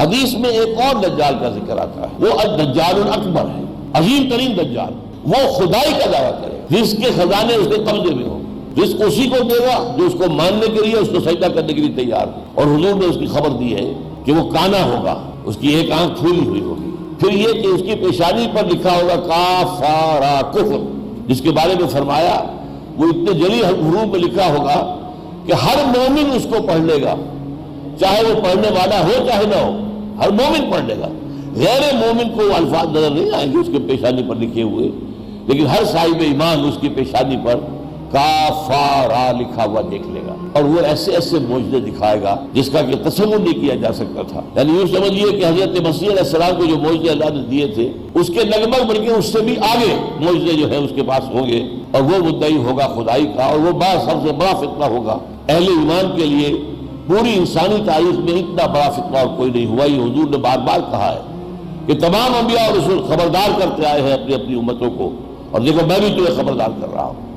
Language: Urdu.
حدیث میں ایک اور دجال کا ذکر آتا ہے، وہ الدجال الاکبر ہے، عظیم ترین دجال، وہ خدائی کا دعویٰ کرے، رزق کے خزانے اس کے قبضے میں ہوں، رزق اسی کو دے گا جو اس کو ماننے کے لیے، اس کو سجدہ کرنے کے لیے تیار ہو۔ اور حضور نے اس کی خبر دی ہے کہ وہ کانا ہوگا، اس کی ایک آنکھ پھولی ہوئی ہوگی، پھر یہ کہ اس کی پیشانی پر لکھا ہوگا کافارا کفر، جس کے بارے میں فرمایا وہ اتنے جلی حروف میں لکھا ہوگا کہ ہر مومن اس کو پڑھ لے گا، چاہے وہ پڑھنے والا ہو چاہے نہ ہو، ہر مومن پڑھ لے گا۔ غیر مومن کو وہ الفاظ نظر نہیں آئیں گے اس کے پیشانی پر لکھے ہوئے، لیکن ہر صاحب ایمان اس کی پیشانی پر کافارا لکھا ہوا دیکھ لے گا، اور وہ ایسے ایسے معجزے دکھائے گا جس کا کہ تصور نہیں کیا جا سکتا تھا۔ یعنی یوں سمجھیے کہ حضرت مسیح علیہ السلام کو جو معجزے اللہ نے دیے تھے اس کے لگ بلکہ اس سے بھی آگے معجزے جو ہے اس کے پاس ہوں گے، اور وہ مدعی ہوگا خدائی کا، اور وہ سب سے بڑا فتنہ ہوگا اہل ایمان کے لیے۔ پوری انسانی تاریخ میں اتنا بڑا فتنہ اور کوئی نہیں ہوا۔ یہ حضور نے بار بار کہا ہے کہ تمام انبیاء اور رسول خبردار کرتے آئے ہیں اپنی اپنی امتوں کو، اور دیکھو میں بھی تمہیں خبردار کر رہا ہوں۔